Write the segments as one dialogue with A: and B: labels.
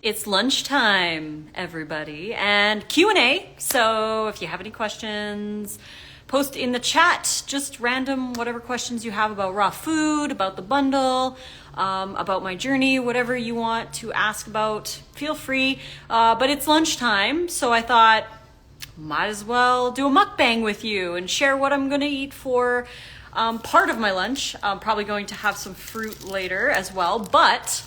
A: It's lunchtime, everybody, and Q&A. So if you have any questions, post in the chat, just random whatever questions you have about raw food, about the bundle, about my journey, whatever you want to ask about, feel free. But it's lunchtime, so I thought might as well do a mukbang with you and share what I'm gonna eat for part of my lunch. I'm probably going to have some fruit later as well, but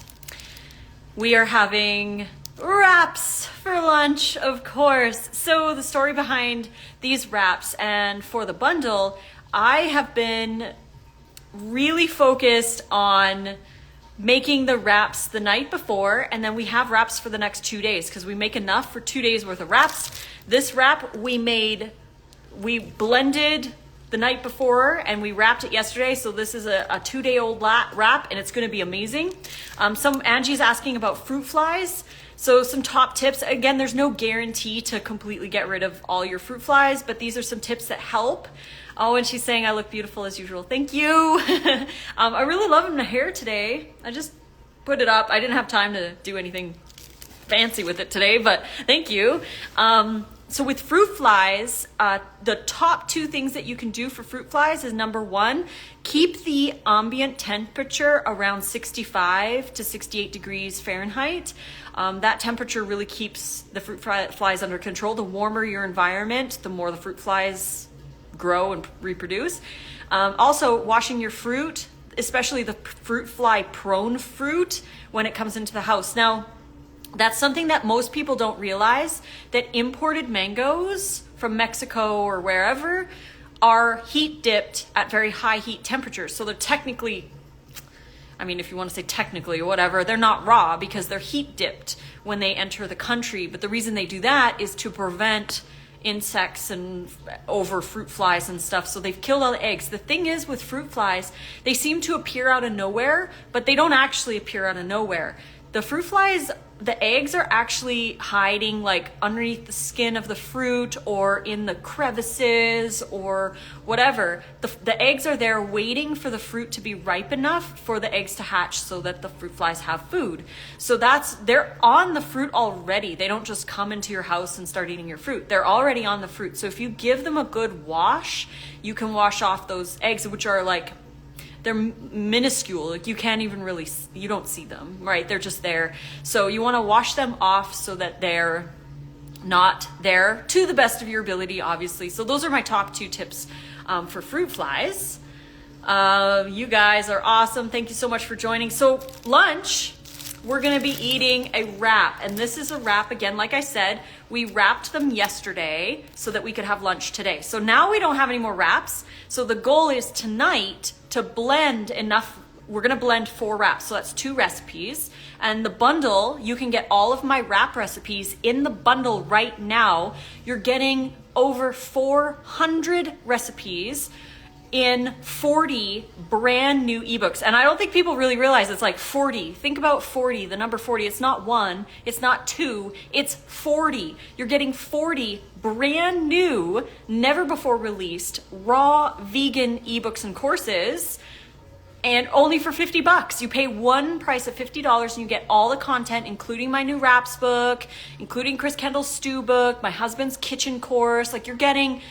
A: we are having wraps for lunch, of course. So the story behind these wraps and for the bundle, I have been really focused on making the wraps the night before, and then we have wraps for the next 2 days because we make enough for 2 days worth of wraps. This wrap we blended the night before and we wrapped it yesterday. So this is a 2-day-old wrap and it's gonna be amazing. Angie's asking about fruit flies. So some top tips. Again, there's no guarantee to completely get rid of all your fruit flies, but these are some tips that help. Oh, and she's saying I look beautiful as usual. Thank you. I really love my hair today. I just put it up. I didn't have time to do anything fancy with it today, but thank you. So with fruit flies, the top 2 things that you can do for fruit flies is number 1, keep the ambient temperature around 65 to 68 degrees Fahrenheit. That temperature really keeps the fruit flies under control. The warmer your environment, the more the fruit flies grow and reproduce. Also, washing your fruit, especially the fruit fly prone fruit, when it comes into the house. Now, that's something that most people don't realize, that imported mangoes from Mexico or wherever are heat dipped at very high heat temperatures. So they're technically, I mean, if you want to say technically or whatever, they're not raw because they're heat dipped when they enter the country. But the reason they do that is to prevent insects and over fruit flies and stuff. So they've killed all the eggs. The thing is with fruit flies, they seem to appear out of nowhere, but they don't actually appear out of nowhere. The fruit flies, the eggs are actually hiding like underneath the skin of the fruit or in the crevices or whatever. The eggs are there waiting for the fruit to be ripe enough for the eggs to hatch so that the fruit flies have food. So they're on the fruit already. They don't just come into your house and start eating your fruit. They're already on the fruit. So if you give them a good wash, you can wash off those eggs, which are like, they're minuscule, like you can't even really, you don't see them, right? They're just there. So you want to wash them off so that they're not there to the best of your ability, obviously. So those are my top 2 tips for fruit flies. You guys are awesome. Thank you so much for joining. So lunch, we're going to be eating a wrap, and this is a wrap again. Like I said, we wrapped them yesterday so that we could have lunch today. So now we don't have any more wraps. So the goal is tonight to blend enough. We're going to blend 4 wraps. So that's 2 recipes. And the bundle, you can get all of my wrap recipes in the bundle right now. You're getting over 400 recipes in 40 brand new ebooks. And I don't think people really realize it's like 40. Think about 40, the number 40. It's not 1, it's not 2, it's 40. You're getting 40 brand new, never before released, raw vegan ebooks and courses, and only for $50. You pay one price of $50 and you get all the content, including my new wraps book, including Chris Kendall's stew book, my husband's kitchen course. Like, you're getting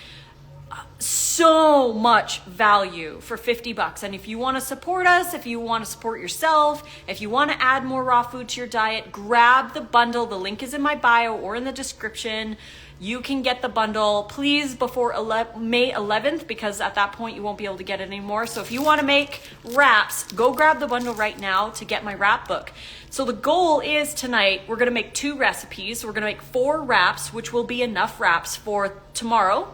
A: so much value for $50. And if you want to support us, if you want to support yourself, if you want to add more raw food to your diet, grab the bundle. The link is in my bio or in the description. You can get the bundle, please, before May 11th, because at that point you won't be able to get it anymore. So if you want to make wraps, go grab the bundle right now to get my wrap book. So the goal is tonight, we're going to make 2 recipes. We're going to make 4 wraps, which will be enough wraps for tomorrow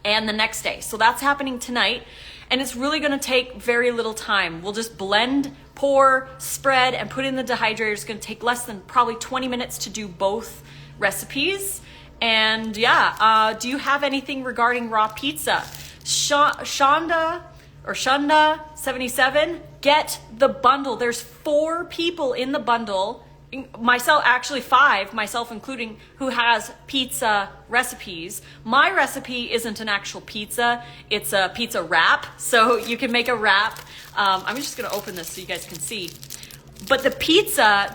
A: and the next day. So that's happening tonight, and it's really going to take very little time. We'll just blend, pour, spread, and put in the dehydrator. It's going to take less than probably 20 minutes to do both recipes. And yeah, do you have anything regarding raw pizza? Shonda 77, get the bundle. There's 4 people in the bundle, myself, actually 5, myself including, who has pizza recipes. My recipe isn't an actual pizza, it's a pizza wrap. So you can make a wrap. I'm just gonna open this so you guys can see. But the pizza,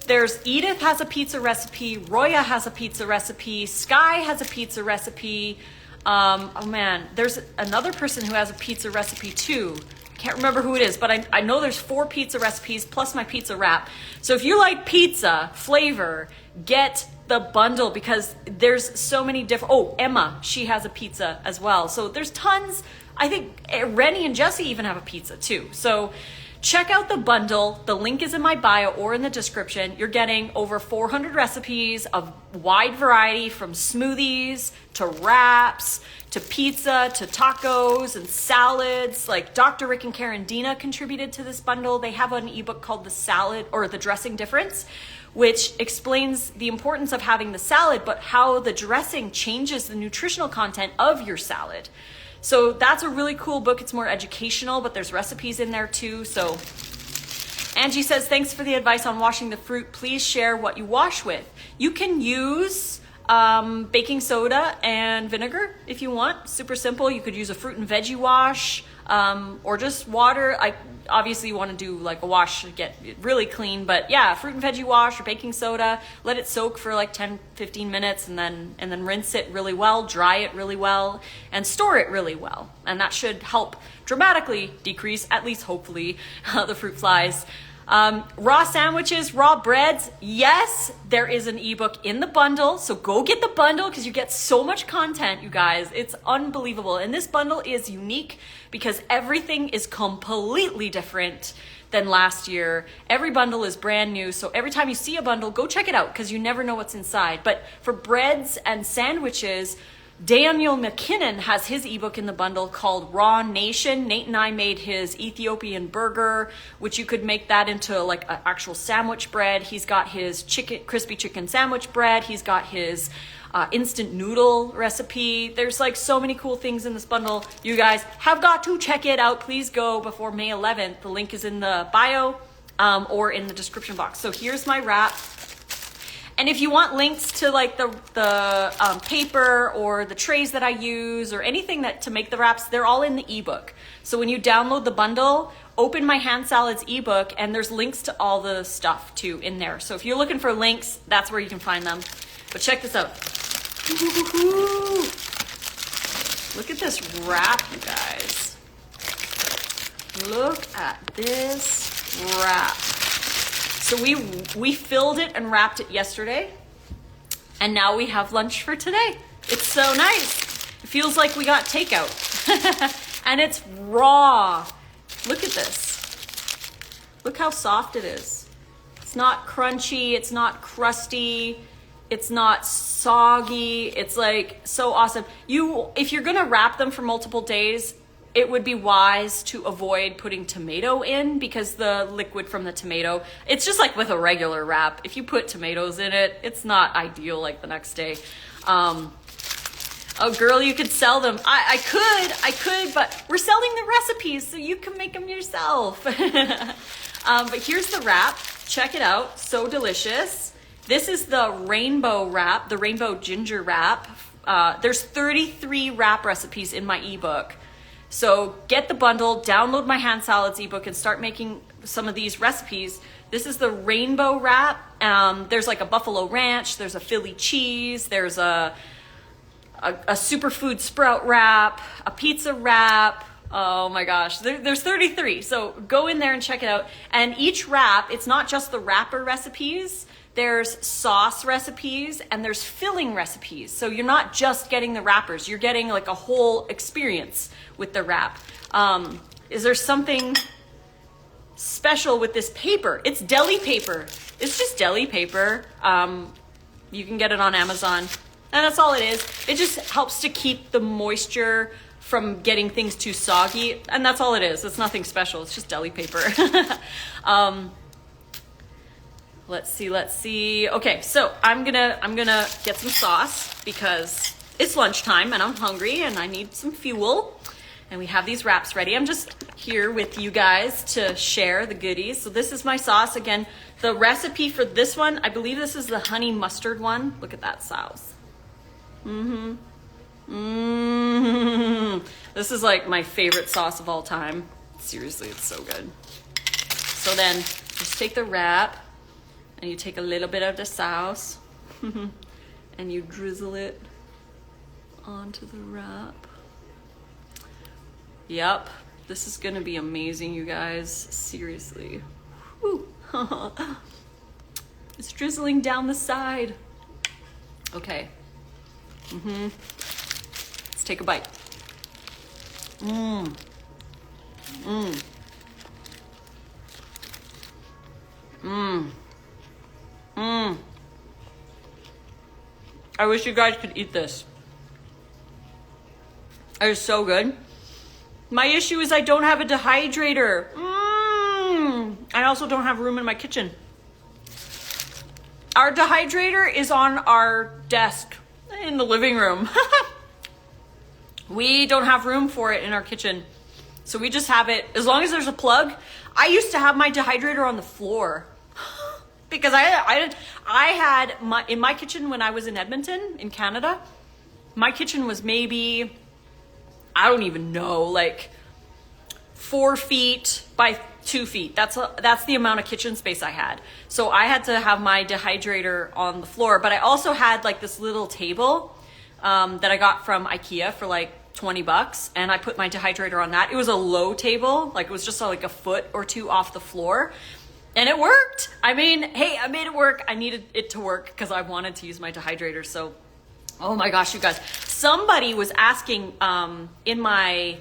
A: there's Edith has a pizza recipe, Roya has a pizza recipe, Sky has a pizza recipe. Oh man, there's another person who has a pizza recipe too. Can't remember who it is, but I know there's 4 pizza recipes plus my pizza wrap. So if you like pizza flavor, get the bundle because there's so many different, oh, Emma, she has a pizza as well. So there's tons. I think Rennie and Jesse even have a pizza too. So check out the bundle. The link is in my bio or in the description. You're getting over 400 recipes of wide variety from smoothies to wraps to pizza to tacos and salads. Like Dr. Rick and Karen Dina contributed to this bundle. They have an ebook called The Salad or The Dressing Difference, which explains the importance of having the salad, but how the dressing changes the nutritional content of your salad. So that's a really cool book. It's more educational, but there's recipes in there too. So Angie says, thanks for the advice on washing the fruit. Please share what you wash with. You can use baking soda and vinegar if you want. Super simple. You could use a fruit and veggie wash or just water. Obviously you want to do like a wash to get it really clean, but yeah, fruit and veggie wash or baking soda, let it soak for like 10-15 minutes and then rinse it really well, dry it really well, and store it really well. And that should help dramatically decrease, at least hopefully, the fruit flies. Raw sandwiches, raw breads. Yes, there is an ebook in the bundle. So go get the bundle because you get so much content, you guys. It's unbelievable. And this bundle is unique because everything is completely different than last year. Every bundle is brand new. So every time you see a bundle, go check it out because you never know what's inside. But for breads and sandwiches, Daniel McKinnon has his ebook in the bundle called Raw Nation. Nate and I made his Ethiopian burger, which you could make that into like an actual sandwich bread. He's got his crispy chicken sandwich bread. He's got his instant noodle recipe. There's like so many cool things in this bundle. You guys have got to check it out. Please go before May 11th. The link is in the bio or in the description box. So here's my wrap. And if you want links to like the paper or the trays that I use or anything to make the wraps, they're all in the ebook. So when you download the bundle, open my hand salads ebook and there's links to all the stuff too in there. So if you're looking for links, that's where you can find them. But check this out. Look at this wrap, you guys. Look at this wrap. So we filled it and wrapped it yesterday, and now we have lunch for today. It's so nice. It feels like we got takeout. And it's raw. Look at this. Look how soft it is. It's not crunchy, it's not crusty, it's not soggy. It's like so awesome. If you're gonna wrap them for multiple days, it would be wise to avoid putting tomato in because the liquid from the tomato, it's just like with a regular wrap. If you put tomatoes in it, it's not ideal like the next day. Oh girl, you could sell them. I could, but we're selling the recipes so you can make them yourself. But here's the wrap. Check it out. So delicious. This is the rainbow wrap, the rainbow ginger wrap. There's 33 wrap recipes in my ebook. So get the bundle, download my hand salads ebook and start making some of these recipes. This is the rainbow wrap. There's like a buffalo ranch, there's a Philly cheese, there's a superfood sprout wrap, a pizza wrap. Oh my gosh, there's 33. So go in there and check it out. And each wrap, it's not just the wrapper recipes. There's sauce recipes and there's filling recipes. So you're not just getting the wrappers, you're getting like a whole experience with the wrap. Is there something special with this paper? It's deli paper. It's just deli paper. You can get it on Amazon. And that's all it is. It just helps to keep the moisture from getting things too soggy. And that's all it is. It's nothing special. It's just deli paper. Let's see. Okay, so I'm gonna get some sauce because it's lunchtime and I'm hungry and I need some fuel. And we have these wraps ready. I'm just here with you guys to share the goodies. So this is my sauce. Again, the recipe for this one, I believe this is the honey mustard one. Look at that sauce. This is like my favorite sauce of all time. Seriously, it's so good. So then just take the wrap. And you take a little bit of the sauce and you drizzle it onto the wrap. Yep, this is gonna be amazing, you guys. Seriously. It's drizzling down the side. Okay. Let's take a bite. I wish you guys could eat this. It is so good. My issue is I don't have a dehydrator. I also don't have room in my kitchen. Our dehydrator is on our desk in the living room. We don't have room for it in our kitchen. So we just have it, as long as there's a plug. I used to have my dehydrator on the floor because I had in my kitchen when I was in Edmonton, in Canada, my kitchen was maybe, I don't even know, like 4 feet by 2 feet. That's the amount of kitchen space I had. So I had to have my dehydrator on the floor, but I also had like this little table that I got from IKEA for like $20, and I put my dehydrator on that. It was a low table, like it was just like a foot or two off the floor, and it worked. I mean, hey, I made it work. I needed it to work because I wanted to use my dehydrator. So, oh my gosh, you guys, somebody was asking in my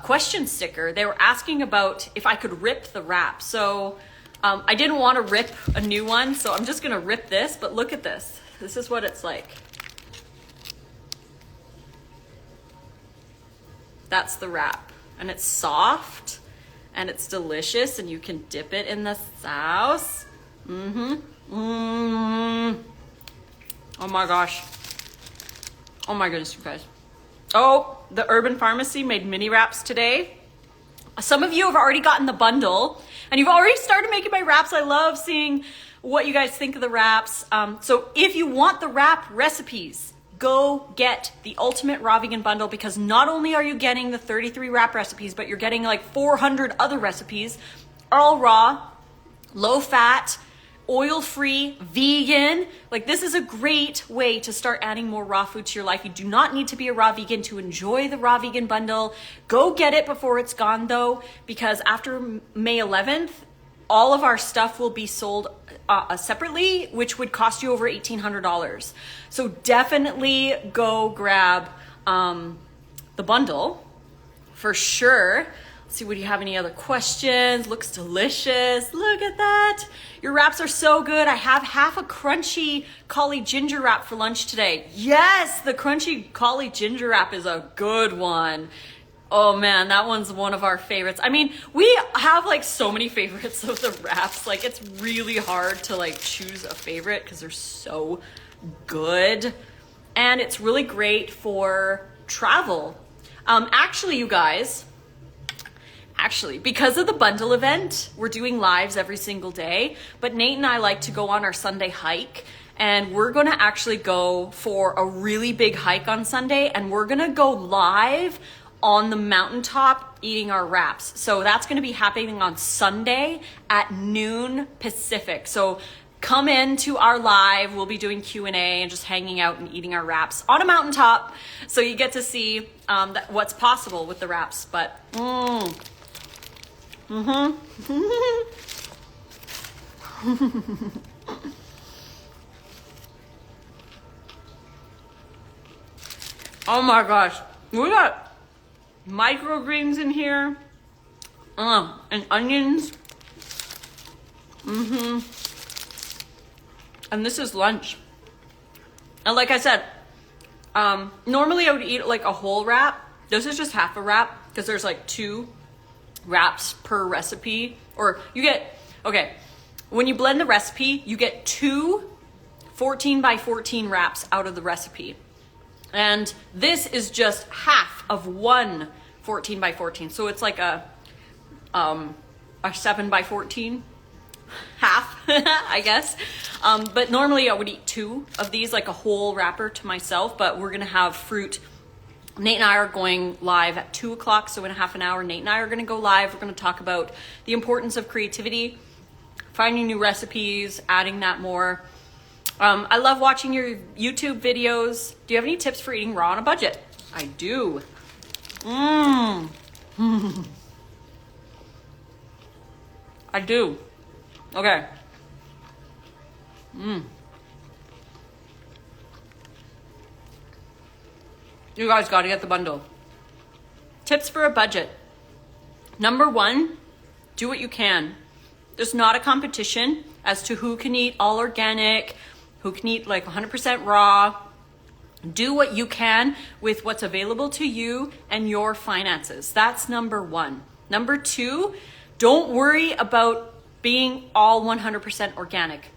A: question sticker, they were asking about if I could rip the wrap. So I didn't want to rip a new one, so I'm just gonna rip this, but look at this. This is what it's like. That's the wrap, and it's soft and it's delicious, and you can dip it in the sauce. Oh my gosh. Oh my goodness, you guys. Oh, the Urban Pharmacy made mini wraps today. Some of you have already gotten the bundle and you've already started making my wraps. I love seeing what you guys think of the wraps. So if you want the wrap recipes, go get the Ultimate Raw Vegan Bundle, because not only are you getting the 33 wrap recipes, but you're getting like 400 other recipes, all raw, low fat, oil-free, vegan. Like, this is a great way to start adding more raw food to your life. You do not need to be a raw vegan to enjoy the Raw Vegan Bundle. Go get it before it's gone though, because after May 11th, all of our stuff will be sold separately, which would cost you over $1,800. So definitely go grab the bundle for sure. Let's see, would you have any other questions? Looks delicious. Look at that. Your wraps are so good. I have half a crunchy cauli ginger wrap for lunch today. Yes, the crunchy cauli ginger wrap is a good one. Oh man, that one's one of our favorites. I mean, we have like so many favorites of the wraps. Like, it's really hard to like choose a favorite because they're so good. And it's really great for travel. Actually, you guys, because of the bundle event, we're doing lives every single day, but Nate and I like to go on our Sunday hike, and we're gonna actually go for a really big hike on Sunday, and we're gonna go live on the mountaintop eating our wraps. So that's gonna be happening on Sunday at noon Pacific. So come into our live, we'll be doing Q&A and just hanging out and eating our wraps on a mountaintop. So you get to see what's possible with the wraps, but oh my gosh, we got microgreens in here, and onions. And this is lunch. And like I said, normally I would eat like a whole wrap. This is just half a wrap because there's like 2 wraps per recipe. Or you get, okay, when you blend the recipe, you get 2 14x14 wraps out of the recipe. And this is just half of one 14x14. So it's like a 7x14 half, I guess. But normally I would eat 2 of these, like a whole wrapper to myself, but we're gonna have fruit. Nate and I are going live at 2 o'clock. So in half an hour, Nate and I are gonna go live. We're gonna talk about the importance of creativity, finding new recipes, adding that more. I love watching your YouTube videos. Do you have any tips for eating raw on a budget? I do. I do. Okay. You guys got to get the bundle. Tips for a budget. Number one, do what you can. There's not a competition as to who can eat all organic, who can eat like 100% raw. Do what you can with what's available to you and your finances. That's number one. Number two, don't worry about being all 100% organic.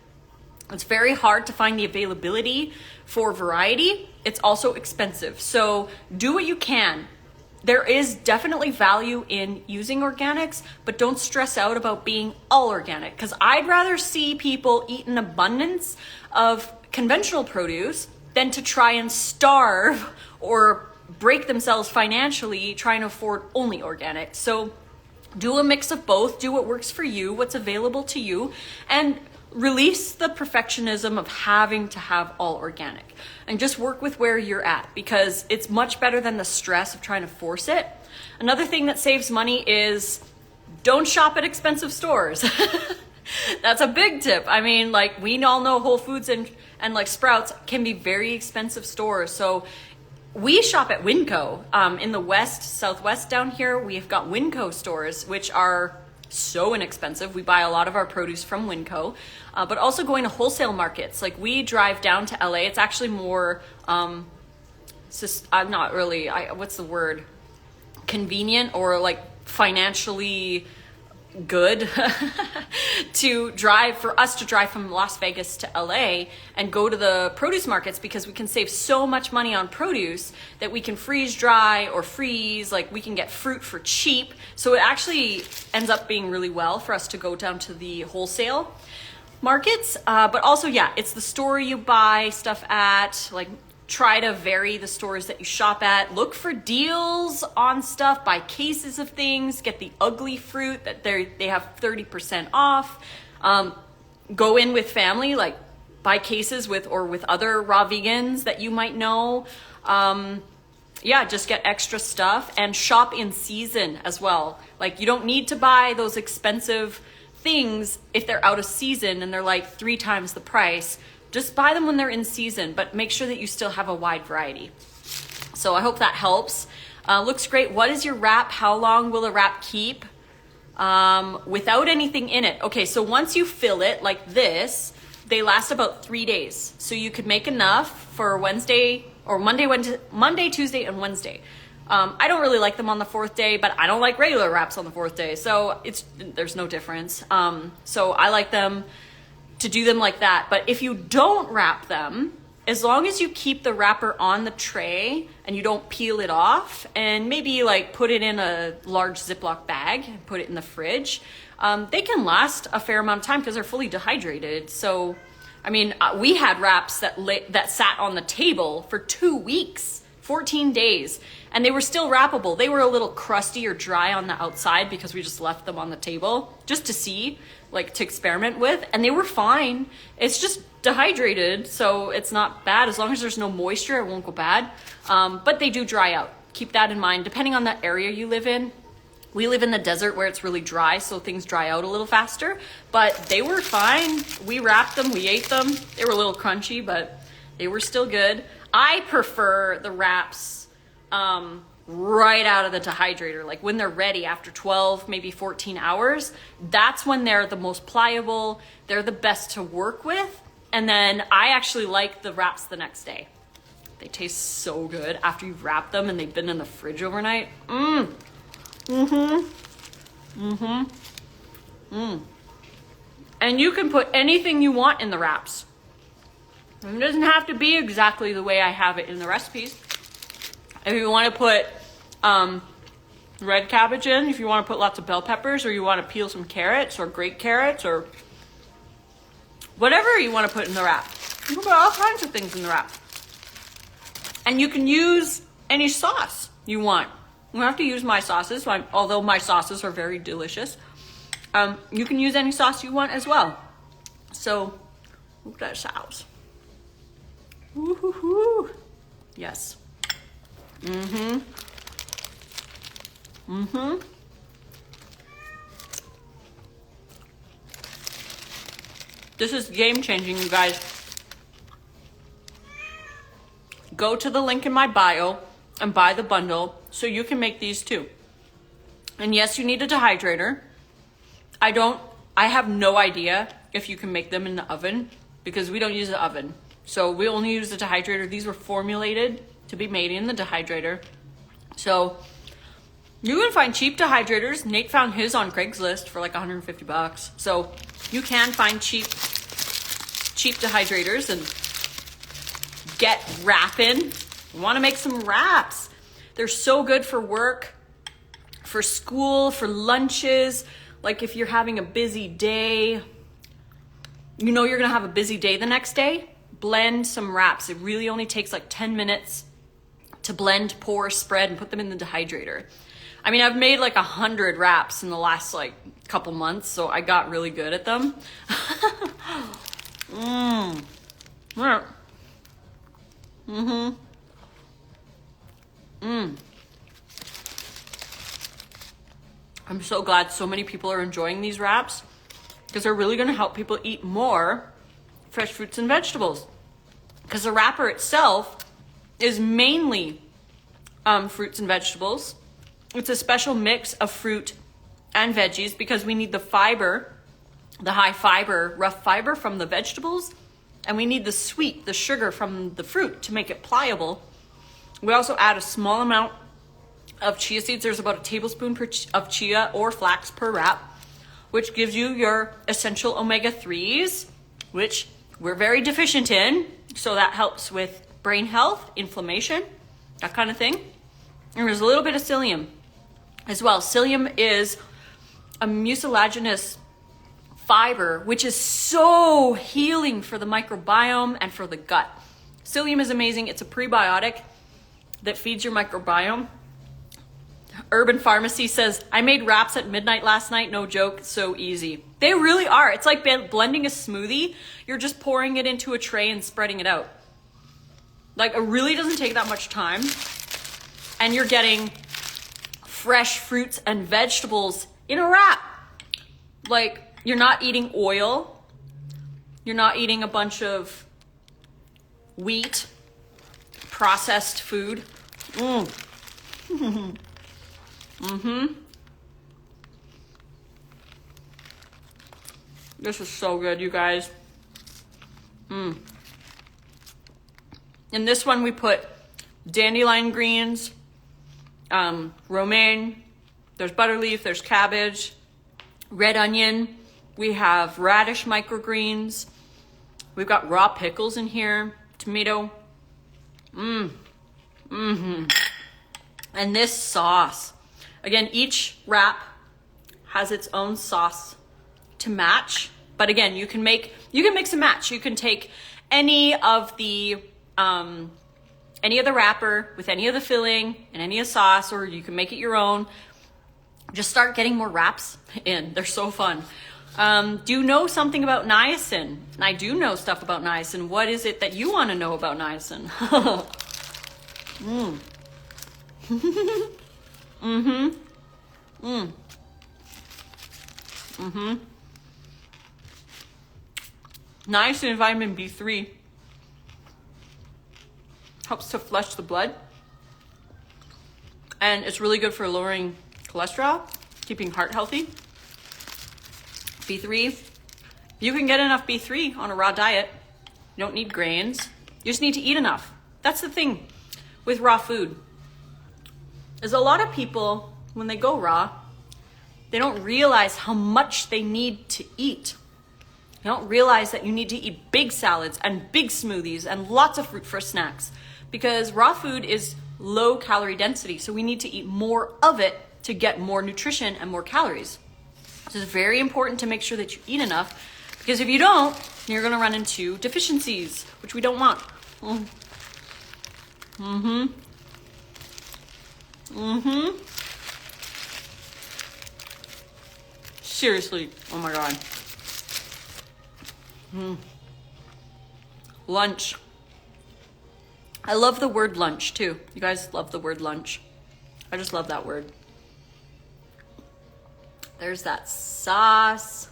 A: It's very hard to find the availability for variety. It's also expensive. So do what you can. There is definitely value in using organics, but don't stress out about being all organic, because I'd rather see people eat an abundance of conventional produce than to try and starve or break themselves financially trying to afford only organic. So do a mix of both. Do what works for you, what's available to you, and release the perfectionism of having to have all organic, and just work with where you're at, because it's much better than the stress of trying to force it. Another thing that saves money is don't shop at expensive stores. That's a big tip. I mean, like, we all know Whole Foods and like Sprouts can be very expensive stores. So we shop at Winco. In the southwest down here, we've got Winco stores, which are so inexpensive. We buy a lot of our produce from Winco, but also going to wholesale markets. Like, we drive down to LA. It's actually more, I'm not really, what's the word? Convenient or like financially good for us to drive from Las Vegas to LA and go to the produce markets, because we can save so much money on produce that we can freeze dry or freeze. Like, we can get fruit for cheap. So it actually ends up being really well for us to go down to the wholesale markets. But also, yeah, it's the store you buy stuff at. Like, try to vary the stores that you shop at. Look for deals on stuff. Buy cases of things. Get the ugly fruit that they have 30% off. Go in with family, like buy cases with other raw vegans that you might know. Yeah, just get extra stuff and shop in season as well. Like, you don't need to buy those expensive things if they're out of season and they're like 3 times the price. Just buy them when they're in season, but make sure that you still have a wide variety. So I hope that helps. Looks great. What is your wrap? How long will a wrap keep without anything in it? Okay, so once you fill it like this, they last about 3 days. So you could make enough for Wednesday or Monday, Tuesday, and Wednesday. I don't really like them on the 4th day, but I don't like regular wraps on the 4th day. So there's no difference. So I like them to do them like that. But if you don't wrap them, as long as you keep the wrapper on the tray and you don't peel it off, and maybe like put it in a large Ziploc bag and put it in the fridge, they can last a fair amount of time because they're fully dehydrated. So, I mean, we had wraps that sat on the table for 2 weeks, 14 days, and they were still wrappable. They were a little crusty or dry on the outside because we just left them on the table just to see, like, to experiment with, and they were fine. It's just dehydrated, so it's not bad. As long as there's no moisture, it won't go bad. But they do dry out. Keep that in mind, depending on the area you live in. We live in the desert where it's really dry, so things dry out a little faster, but they were fine. We wrapped them, we ate them. They were a little crunchy, but they were still good. I prefer the wraps right out of the dehydrator, like when they're ready after 12, maybe 14 hours. That's when they're the most pliable. They're the best to work with. And then I actually like the wraps the next day. They taste so good after you've wrapped them and they've been in the fridge overnight. And you can put anything you want in the wraps. It doesn't have to be exactly the way I have it in the recipes. If you want to put red cabbage in, if you want to put lots of bell peppers, or you want to peel some carrots or grate carrots, or whatever you want to put in the wrap. You can put all kinds of things in the wrap. And you can use any sauce you want. You don't have to use my sauces, although my sauces are very delicious. You can use any sauce you want as well. So, look at that sauce. Woo-hoo-hoo. Yes. Mm-hmm. Mm-hmm. This is game-changing, you guys. Go to the link in my bio and buy the bundle so you can make these too. And yes, you need a dehydrator. I have no idea if you can make them in the oven because we don't use the oven. So we only use the dehydrator. These were formulated to be made in the dehydrator. So you can find cheap dehydrators. Nate found his on Craigslist for like 150 bucks. So you can find cheap dehydrators and get wrapping. You want to make some wraps. They're so good for work, for school, for lunches. Like if you're having a busy day, you know you're going to have a busy day the next day, blend some wraps. It really only takes like 10 minutes to blend, pour, spread, and put them in the dehydrator. I mean, I've made like 100 wraps in the last like couple months, so I got really good at them. I'm so glad so many people are enjoying these wraps because they're really going to help people eat more fresh fruits and vegetables. Because the wrapper itself is mainly fruits and vegetables. It's a special mix of fruit and veggies because we need the fiber, the high fiber, rough fiber from the vegetables, and we need the sweet, the sugar from the fruit to make it pliable. We also add a small amount of chia seeds. There's about a tablespoon of chia or flax per wrap, which gives you your essential omega-3s, which we're very deficient in. So that helps with brain health, inflammation, that kind of thing. And there's a little bit of psyllium as well. Psyllium is a mucilaginous fiber, which is so healing for the microbiome and for the gut. Psyllium is amazing. It's a prebiotic that feeds your microbiome. Urban Pharmacy says, I made wraps at midnight last night. No joke. So easy. They really are. It's like blending a smoothie. You're just pouring it into a tray and spreading it out. Like, it really doesn't take that much time. And you're getting fresh fruits and vegetables in a wrap. Like, you're not eating oil. You're not eating a bunch of wheat, processed food. This is so good, you guys. In this one, we put dandelion greens, romaine, there's butter leaf, there's cabbage, red onion. We have radish microgreens. We've got raw pickles in here, tomato. And this sauce. Again, each wrap has its own sauce to match. But again, you can mix and match. You can take any of the wrapper with any of the filling and any of the sauce, or you can make it your own. Just start getting more wraps in. They're so fun. Do you know something about niacin? And I do know stuff about niacin. What is it that you want to know about niacin? Niacin and vitamin B3 helps to flush the blood, and it's really good for lowering cholesterol, keeping heart healthy. B3, you can get enough B3 on a raw diet. You don't need grains. You just need to eat enough. That's the thing with raw food, is a lot of people, when they go raw, they don't realize how much they need to eat. You don't realize that you need to eat big salads and big smoothies and lots of fruit for snacks, because raw food is low calorie density. So we need to eat more of it to get more nutrition and more calories. So it's very important to make sure that you eat enough, because if you don't, you're going to run into deficiencies, which we don't want. Seriously, oh my God. Lunch. I love the word lunch too. You guys love the word lunch. I just love that word. There's that sauce.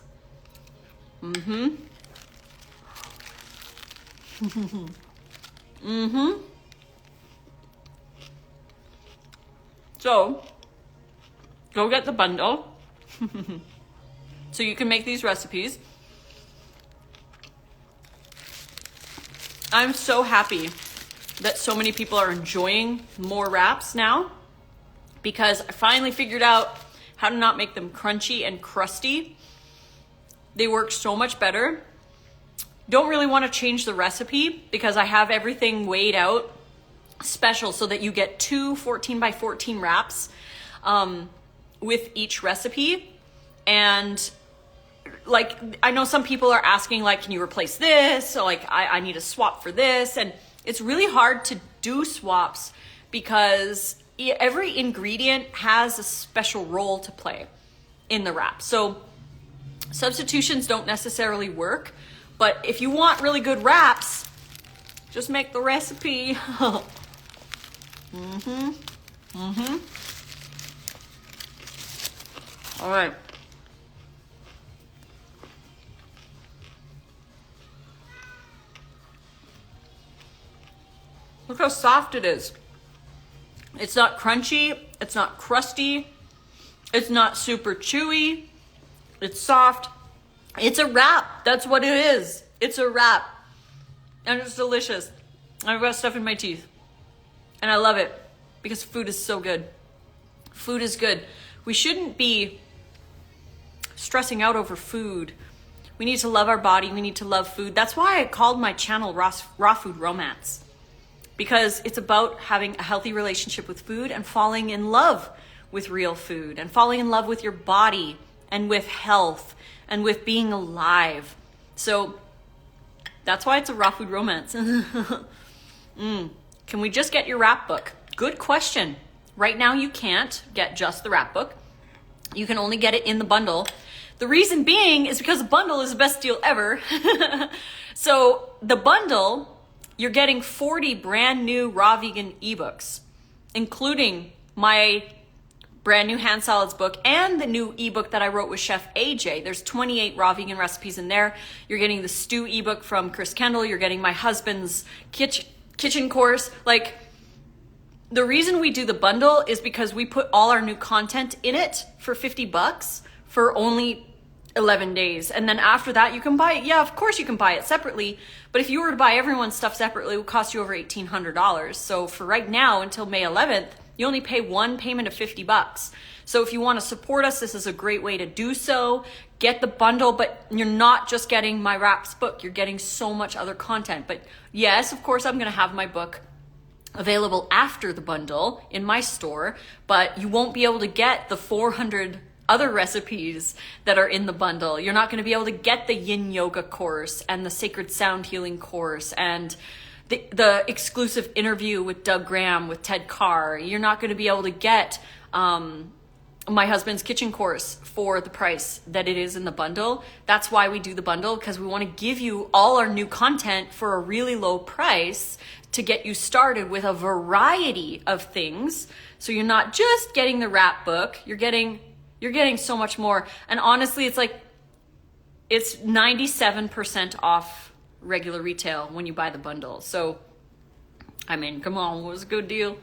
A: So, go get the bundle so you can make these recipes. I'm so happy that so many people are enjoying more wraps now because I finally figured out how to not make them crunchy and crusty. They work so much better. Don't really want to change the recipe because I have everything weighed out special so that you get 2 14 by 14 wraps with each recipe. And like, I know some people are asking, like, can you replace this? So like, I need a swap for this. And it's really hard to do swaps because every ingredient has a special role to play in the wrap. So substitutions don't necessarily work, but if you want really good wraps, just make the recipe. All right. Look how soft it is. It's not crunchy, it's not crusty, it's not super chewy, it's soft. It's a wrap, that's what it is. It's a wrap, and it's delicious. I've got stuff in my teeth, and I love it because food is so good. Food is good. We shouldn't be stressing out over food. We need to love our body, we need to love food. That's why I called my channel Raw Food Romance. Because it's about having a healthy relationship with food and falling in love with real food and falling in love with your body and with health and with being alive. So that's why it's a raw food romance. Can we just get your wrap book? Good question. Right now you can't get just the wrap book. You can only get it in the bundle. The reason being is because the bundle is the best deal ever. So the bundle, you're getting 40 brand new raw vegan ebooks, including my brand new hand salads book and the new ebook that I wrote with Chef AJ. There's 28 raw vegan recipes in there. You're getting the stew ebook from Chris Kendall. You're getting my husband's kitchen course. Like, the reason we do the bundle is because we put all our new content in it for $50 for only 11 days. And then after that, you can buy it. Yeah, of course you can buy it separately. But if you were to buy everyone's stuff separately, it would cost you over $1,800. So for right now, until May 11th, you only pay one payment of $50. So if you want to support us, this is a great way to do so. Get the bundle, but you're not just getting my wraps book. You're getting so much other content. But yes, of course, I'm going to have my book available after the bundle in my store, but you won't be able to get the 400 other recipes that are in the bundle. You're not going to be able to get the yin yoga course and the sacred sound healing course and the exclusive interview with Doug Graham with Ted Carr. You're not going to be able to get my husband's kitchen course for the price that it is in the bundle. That's why we do the bundle, because we want to give you all our new content for a really low price to get you started with a variety of things. So you're not just getting the wrap book, you're getting so much more. And honestly, it's 97% off regular retail when you buy the bundle. So, I mean, come on, it was a good deal.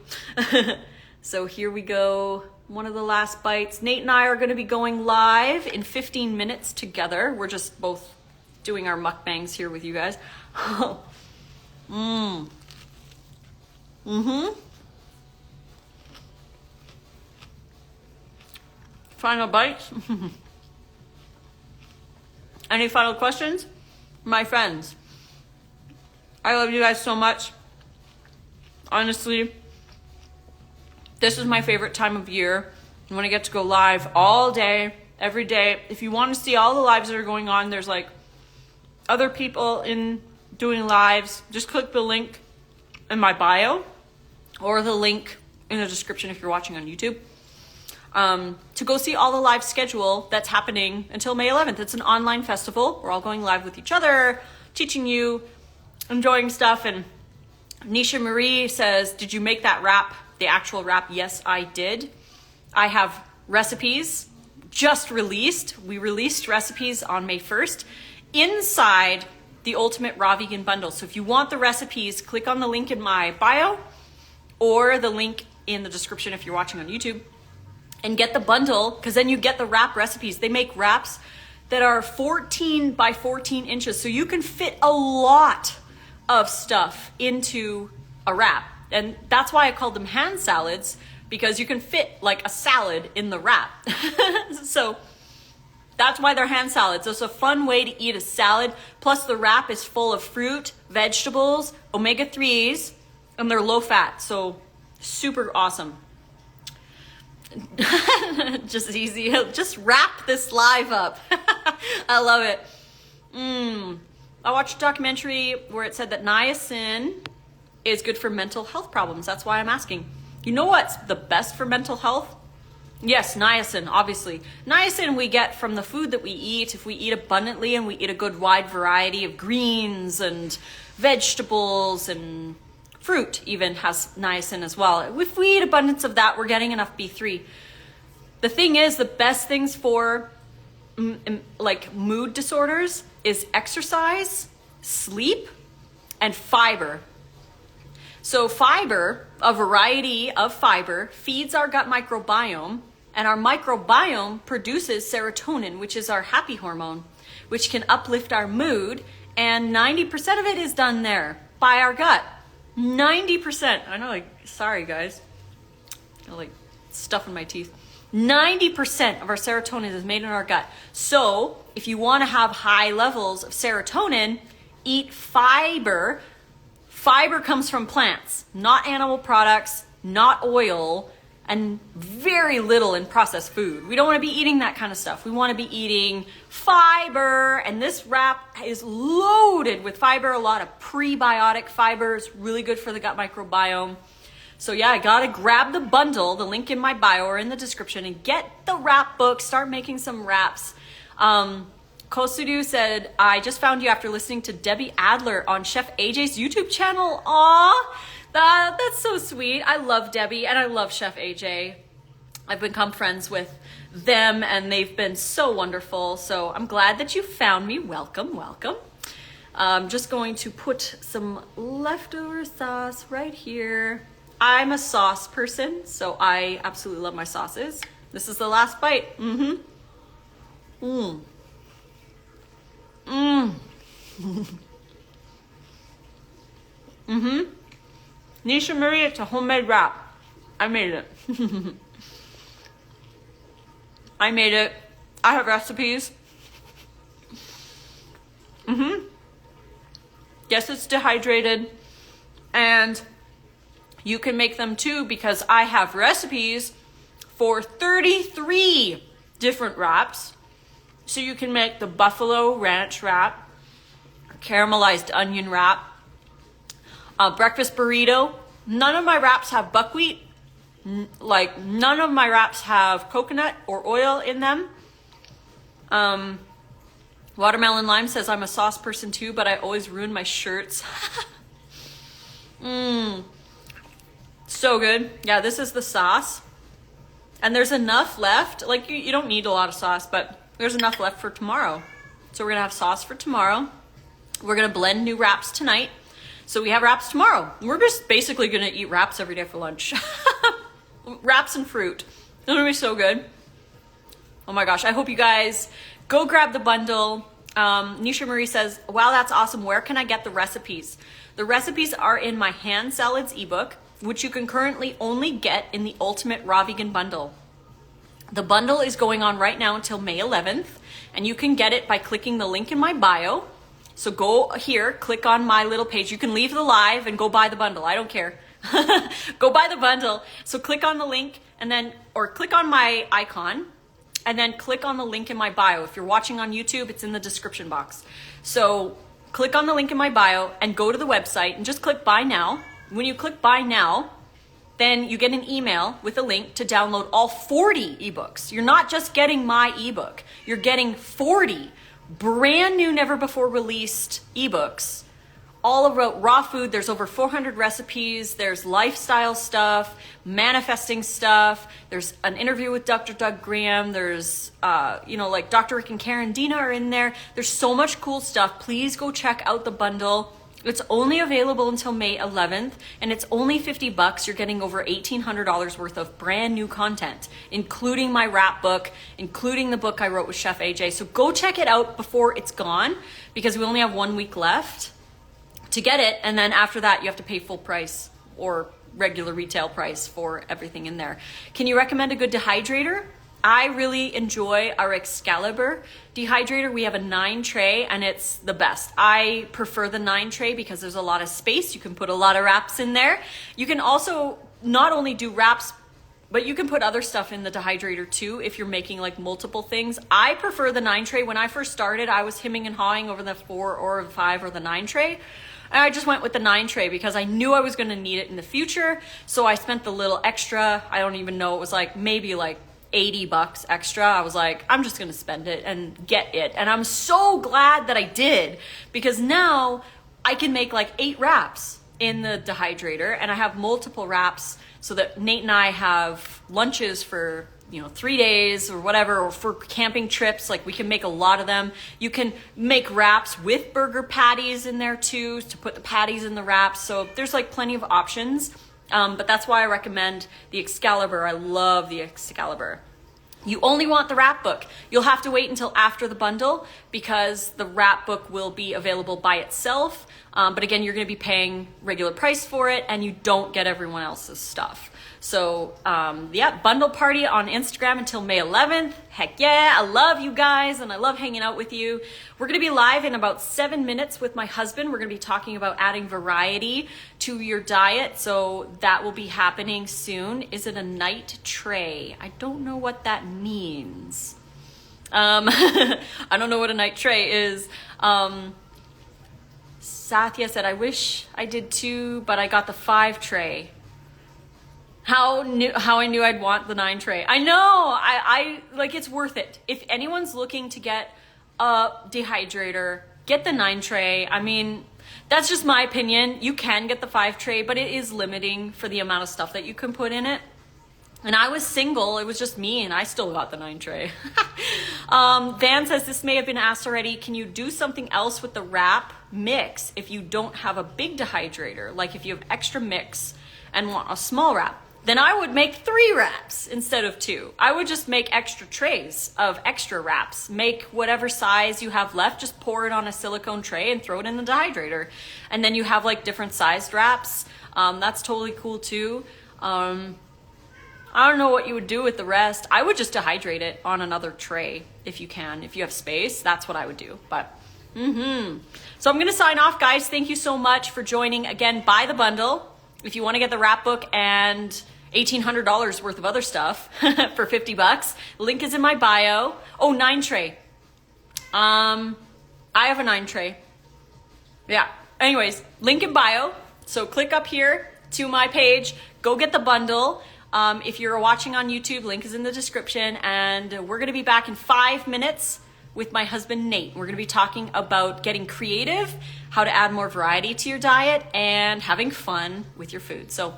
A: So here we go. One of the last bites. Nate and I are going to be going live in 15 minutes together. We're just both doing our mukbangs here with you guys. Final bites. Any final questions? My friends, I love you guys so much. Honestly, this is my favorite time of year when I get to go live all day, every day. If you want to see all the lives that are going on, there's like other people doing lives. Just click the link in my bio or the link in the description if you're watching on YouTube. to go see all the live schedule that's happening until May 11th. It's an online festival. We're all going live with each other, teaching you, enjoying stuff. And Nisha Marie says, did you make that wrap, the actual wrap? Yes, I did. I have recipes just released. We released recipes on May 1st inside the Ultimate Raw Vegan Bundle. So if you want the recipes, click on the link in my bio or the link in the description if you're watching on YouTube, and get the bundle, because then you get the wrap recipes. They make wraps that are 14 by 14 inches, so you can fit a lot of stuff into a wrap. And that's why I called them hand salads, because you can fit like a salad in the wrap. So that's why they're hand salads. It's a fun way to eat a salad. Plus the wrap is full of fruit, vegetables, omega-3s, and they're low fat. So super awesome. Just easy. Just wrap this live up. I love it. I watched a documentary where it said that niacin is good for mental health problems. That's why I'm asking. You know what's the best for mental health? Yes, niacin, obviously. Niacin we get from the food that we eat. If we eat abundantly and we eat a good wide variety of greens and vegetables and fruit even has niacin as well. If we eat abundance of that, we're getting enough B3. The thing is, the best things for like mood disorders is exercise, sleep, and fiber. So fiber, a variety of fiber, feeds our gut microbiome, and our microbiome produces serotonin, which is our happy hormone, which can uplift our mood, and 90% of it is done there by our gut. 90%. I know, like, sorry guys. I like stuff in my teeth. 90% of our serotonin is made in our gut. So if you want to have high levels of serotonin, eat fiber. Fiber comes from plants, not animal products, not oil, and very little in processed food. We don't want to be eating that kind of stuff. We want to be eating fiber, and this wrap is loaded with fiber, a lot of prebiotic fibers, really good for the gut microbiome. So yeah, I gotta grab the bundle, the link in my bio or in the description, and get the wrap book, start making some wraps. Kosudu said, I just found you after listening to Debbie Adler on Chef AJ's YouTube channel. Aw, that's so sweet. I love Debbie and I love Chef AJ. I've become friends with them and they've been so wonderful. So I'm glad that you found me. Welcome, welcome. I'm just going to put some leftover sauce right here. I'm a sauce person, so I absolutely love my sauces. This is the last bite. Nisha Marie, it's a homemade wrap. I made it. I made it. I have recipes. Yes, it's dehydrated. And you can make them too because I have recipes for 33 different wraps. So you can make the buffalo ranch wrap, caramelized onion wrap, breakfast burrito. None of my wraps have buckwheat. Like none of my wraps have coconut or oil in them. Watermelon Lime says I'm a sauce person too, but I always ruin my shirts. So good. Yeah, this is the sauce. And there's enough left. Like you don't need a lot of sauce, but there's enough left for tomorrow. So we're gonna have sauce for tomorrow. We're gonna blend new wraps tonight. So we have wraps tomorrow. We're just basically gonna eat wraps every day for lunch. Wraps and fruit. It's gonna be so good. Oh my gosh, I hope you guys go grab the bundle. Nisha Marie says, wow, that's awesome. Where can I get the recipes? The recipes are in my hand salads ebook, which you can currently only get in the Ultimate Raw Vegan Bundle. The bundle is going on right now until May 11th, and you can get it by clicking the link in my bio. So go here, click on my little page. You can leave the live and go buy the bundle. I don't care. Go buy the bundle. So click on the link and then, or click on my icon and then click on the link in my bio. If you're watching on YouTube, it's in the description box. So click on the link in my bio and go to the website and just click buy now. When you click buy now, then you get an email with a link to download all 40 ebooks. You're not just getting my ebook, you're getting 40 brand new, never before released ebooks, all about raw food. There's over 400 recipes, there's lifestyle stuff, manifesting stuff, there's an interview with Dr. Doug Graham, there's like Dr. Rick and Karen Dina are in there. There's so much cool stuff. Please go check out the bundle. It's only available until May 11th, and it's only $50. You're getting over $1,800 worth of brand new content, including my wrap book, including the book I wrote with Chef AJ. So go check it out before it's gone, because we only have 1 week left to get it. And then after that, you have to pay full price or regular retail price for everything in there. Can you recommend a good dehydrator? I really enjoy our Excalibur dehydrator. We have a 9 tray and it's the best. I prefer the 9 tray because there's a lot of space. You can put a lot of wraps in there. You can also not only do wraps, but you can put other stuff in the dehydrator too if you're making like multiple things. I prefer the 9 tray. When I first started, I was hemming and hawing over the 4 or the 5 or the 9 tray. And I just went with the 9 tray because I knew I was going to need it in the future. So I spent the little extra, I don't even know, it was like maybe like $80 extra. I was like, I'm just gonna spend it and get it. And I'm so glad that I did, because now I can make like 8 wraps in the dehydrator, and I have multiple wraps so that Nate and I have lunches for 3 days or whatever, or for camping trips. Like we can make a lot of them. You can make wraps with burger patties in there too, to put the patties in the wraps. So there's like plenty of options. But that's why I recommend the Excalibur. I love the Excalibur. You only want the wrap book. You'll have to wait until after the bundle, because the wrap book will be available by itself. But again, you're going to be paying regular price for it, and you don't get everyone else's stuff. So yeah, bundle party on Instagram until May 11th. Heck yeah, I love you guys and I love hanging out with you. We're gonna be live in about 7 minutes with my husband. We're gonna be talking about adding variety to your diet. So that will be happening soon. Is it a night tray? I don't know what that means. I don't know what a night tray is. Sathya said, I wish I did 2, but I got the 5 tray. How I knew I'd want the 9 tray. I know, I like, it's worth it. If anyone's looking to get a dehydrator, get the 9 tray. I mean, that's just my opinion. You can get the 5 tray, but it is limiting for the amount of stuff that you can put in it. And I was single, it was just me, and I still got the 9 tray. Van says, this may have been asked already. Can you do something else with the wrap mix if you don't have a big dehydrator? Like if you have extra mix and want a small wrap? Then I would make 3 wraps instead of 2. I would just make extra trays of extra wraps. Make whatever size you have left, just pour it on a silicone tray and throw it in the dehydrator. And then you have like different sized wraps. That's totally cool too. I don't know what you would do with the rest. I would just dehydrate it on another tray if you can. If you have space, that's what I would do. But So I'm gonna sign off, guys. Thank you so much for joining. Again, buy the bundle if you want to get the wrap book and $1,800 worth of other stuff for $50. Link is in my bio. Oh, 9 tray. I have a 9 tray. Yeah. Anyways, link in bio. So click up here to my page. Go get the bundle. If you're watching on YouTube, link is in the description. And we're going to be back in 5 minutes with my husband, Nate. We're going to be talking about getting creative, how to add more variety to your diet, and having fun with your food. So,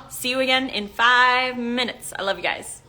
A: see you again in 5 minutes. I love you guys.